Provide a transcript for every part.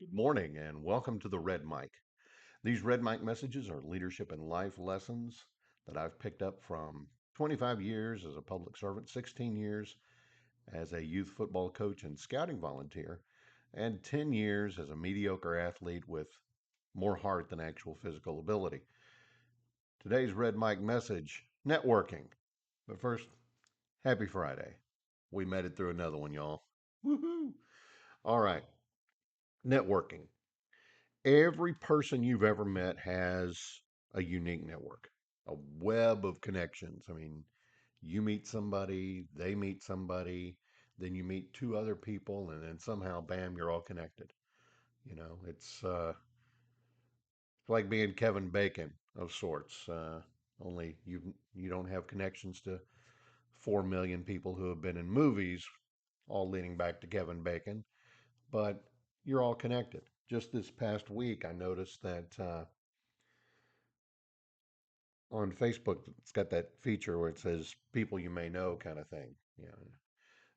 Good morning and welcome to the Red Mic. These Red Mic messages are leadership and life lessons that I've picked up from 25 years as a public servant, 16 years as a youth football coach and scouting volunteer, and 10 years as a mediocre athlete with more heart than actual physical ability. Today's Red Mic message networking. But first, happy Friday. We made it through another one, y'all. Woohoo! All right, networking. Every person you've ever met has a unique network, a web of connections. I mean, you meet somebody, they meet somebody, then you meet two other people, and then somehow, bam, you're all connected. It's like being Kevin Bacon of sorts. Only you don't have connections to 4 million people who have been in movies, all leading back to Kevin Bacon, but you're all connected. Just this past week, I noticed that on Facebook, it's got that feature where it says people you may know kind of thing. Yeah.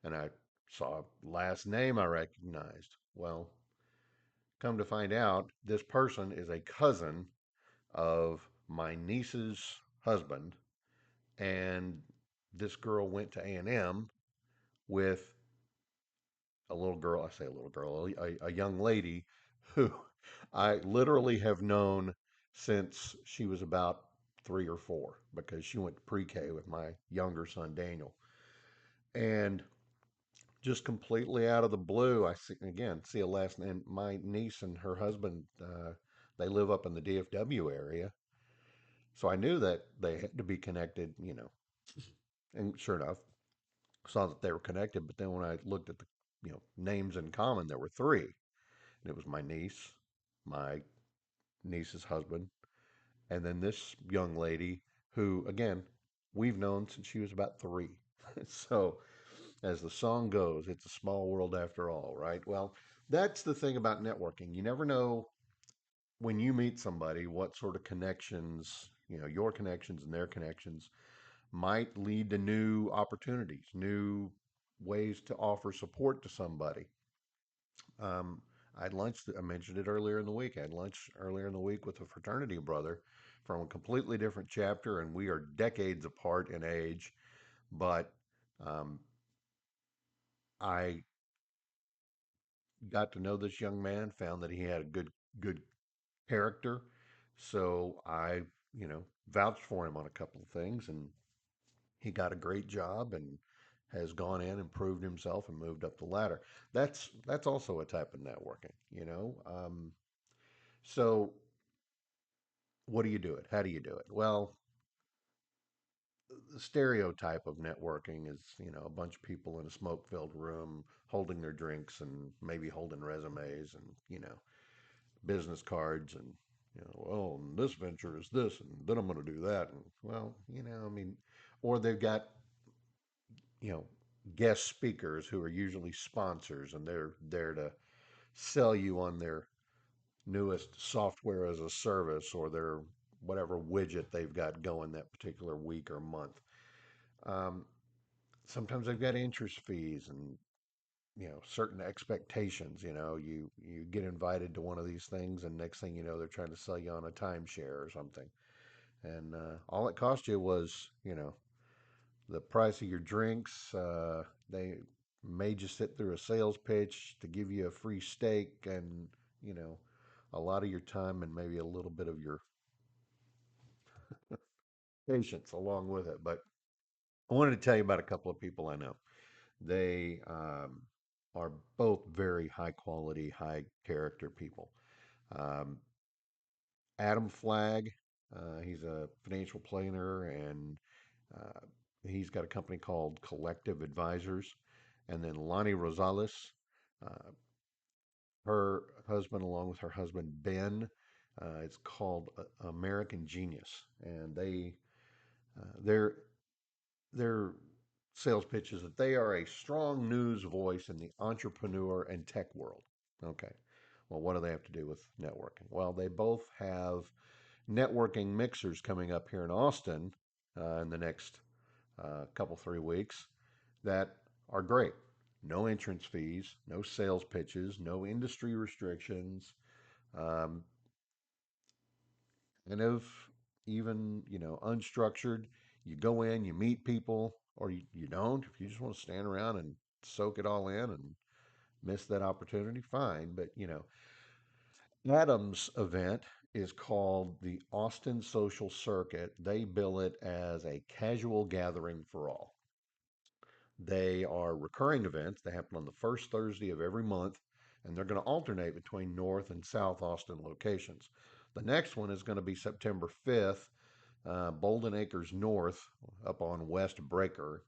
And I saw a last name I recognized. Well, come to find out, this person is a cousin of my niece's husband. And this girl went to A&M with a little girl. I say a little girl, a young lady who I literally have known since she was about 3 or 4 because she went to pre-K with my younger son Daniel. And just completely out of the blue, I see again see a last name. My niece and her husband, they live up in the DFW area, so I knew that they had to be connected. And sure enough, saw that they were connected. But then when I looked at the names in common, there were three, and it was my niece's husband, and then this young lady who, again, we've known since she was about 3. So, as the song goes, it's a small world after all, right? Well, that's the thing about networking. You never know when you meet somebody what sort of connections, your connections and their connections might lead to new opportunities, new ways to offer support to somebody. Um, I had lunch, I mentioned it earlier in the week. I had lunch earlier in the week with a fraternity brother from a completely different chapter, and we are decades apart in age. But um, I got to know this young man, found that he had a good character. So I, vouched for him on a couple of things, and he got a great job and has gone in and proved himself and moved up the ladder. That's also a type of networking. So what do you do it? How do you do it? Well, the stereotype of networking is, a bunch of people in a smoke-filled room holding their drinks and maybe holding resumes and, business cards and, well, this venture is this and then I'm going to do that. And well, I mean, or they've got, you know, guest speakers who are usually sponsors and they're there to sell you on their newest software as a service or their whatever widget they've got going that particular week or month. Um, Sometimes they've got interest fees and certain expectations. You get invited to one of these things, and next thing you know, they're trying to sell you on a timeshare or something, and all it cost you was the price of your drinks. They made you sit through a sales pitch to give you a free steak, and you know a lot of your time and maybe a little bit of your patience along with it. But I wanted to tell you about a couple of people I know. They are both very high quality, high character people. Um, Adam Flagg, he's a financial planner, and uh, he's got a company called Collective Advisors. And then Lonnie Rosales, uh, her husband, along with her husband Ben, it's called American Genius, and their their sales pitch is that they are a strong news voice in the entrepreneur and tech world. Okay. Well, what do they have to do with networking? Well, they both have networking mixers coming up here in Austin in the next couple, 3 weeks that are great. no entrance fees, no sales pitches, no industry restrictions, um, and if even, unstructured, you go in, you meet people, or you don't. If you just want to stand around and soak it all in and miss that opportunity, fine. But, Adam's event is called the Austin Social Circuit. They bill it as a casual gathering for all. They are recurring events. They happen on the first Thursday of every month, and they're going to alternate between North and South Austin locations. The next one is going to be September 5th, Bolden Acres North, up on West Breaker.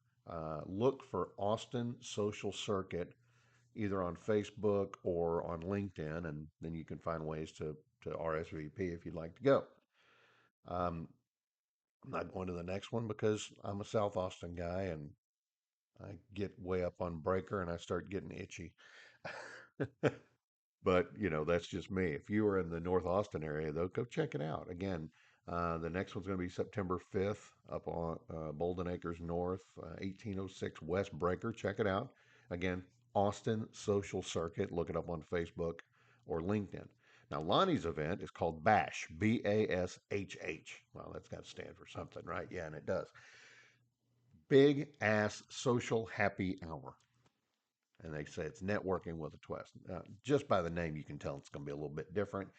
Look for Austin Social Circuit either on Facebook or on LinkedIn, and then you can find ways to RSVP if you'd like to go. Um, I'm not going to the next one because I'm a South Austin guy and I get way up on breaker and I start getting itchy. But that's just me. If you are in the North Austin area, though, go check it out. Again, the next one's going to be September 5th up on Bolden Acres North, 1806 West Breaker. Check it out. Again, Austin Social Circuit. Look it up on Facebook or LinkedIn. Now, Lonnie's event is called BASH, BASHH. Well, that's got to stand for something, right? Yeah, and it does. Big Ass Social Happy Hour. And they say it's networking with a twist. Just by the name, you can tell it's going to be a little bit different,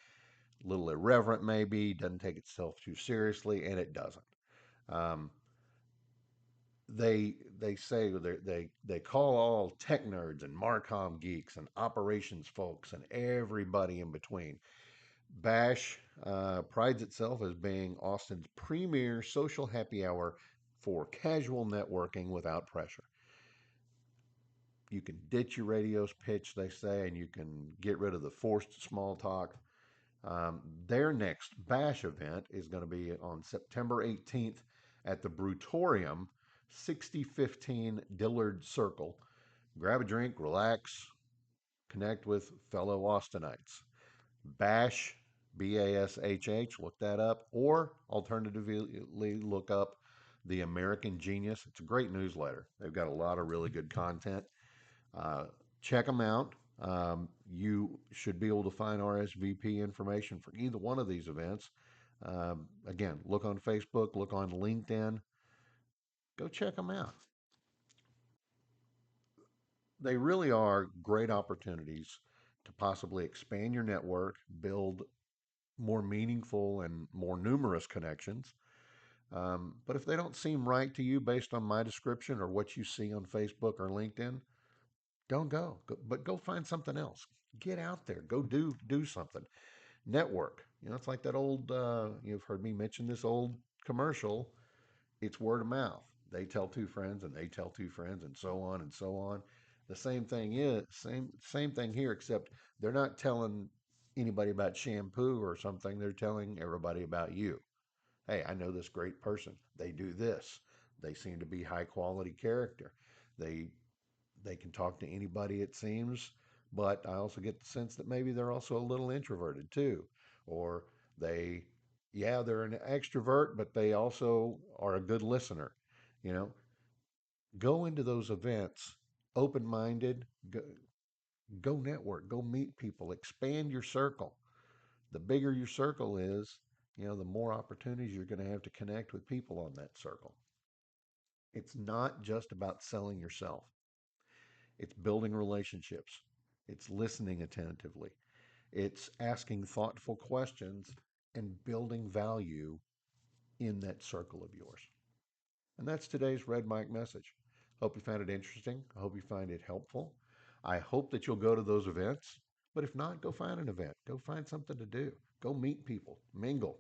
a little irreverent, maybe, doesn't take itself too seriously, and it doesn't. Um, they say they call all tech nerds and Marcom geeks and operations folks and everybody in between. Bash prides itself as being Austin's premier social happy hour for casual networking without pressure. You can ditch your radio's pitch, they say, and you can get rid of the forced small talk. Their next Bash event is going to be on September 18th at the Brutorium, 6015 Dillard Circle. Grab a drink, relax, connect with fellow Austinites. Bash, BASHH, look that up, or alternatively, look up The American Genius. It's a great newsletter. They've got a lot of really good content. Uh, Check them out. You should be able to find RSVP information for either one of these events. Again, look on Facebook, look on LinkedIn, go check them out. They really are great opportunities to possibly expand your network, build more meaningful and more numerous connections. But if they don't seem right to you based on my description or what you see on Facebook or LinkedIn, don't but go find something else. Get out there, go do something. Network. It's like that old. You've heard me mention this old commercial. It's word of mouth. They tell two friends, and they tell two friends, and so on and so on. The same thing here, except they're not telling anybody about shampoo or something. They're telling everybody about you. Hey, I know this great person. They do this. They seem to be high quality character. They they can talk to anybody, it seems, but I also get the sense that maybe they're also a little introverted too. Or they, yeah, they're an extrovert, but they also are a good listener. You know, go into those events open minded, go network, go meet people, expand your circle. The bigger your circle is, the more opportunities you're going to have to connect with people on that circle. It's not just about selling yourself. It's building relationships. It's listening attentively. It's asking thoughtful questions and building value in that circle of yours. And that's today's Red Mike message. Hope you found it interesting. I hope you find it helpful. I hope that you'll go to those events. But if not, go find an event. Go find something to do. Go meet people. Mingle.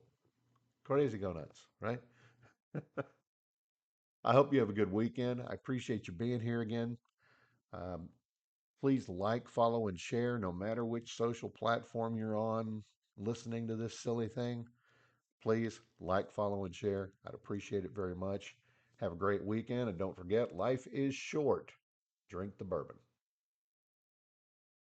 Crazy go nuts, right? I hope you have a good weekend. I appreciate you being here again. Um, Please like, follow, and share no matter which social platform you're on listening to this silly thing. Please like, follow, and share. I'd appreciate it very much. Have a great weekend. And don't forget, life is short. Drink the bourbon.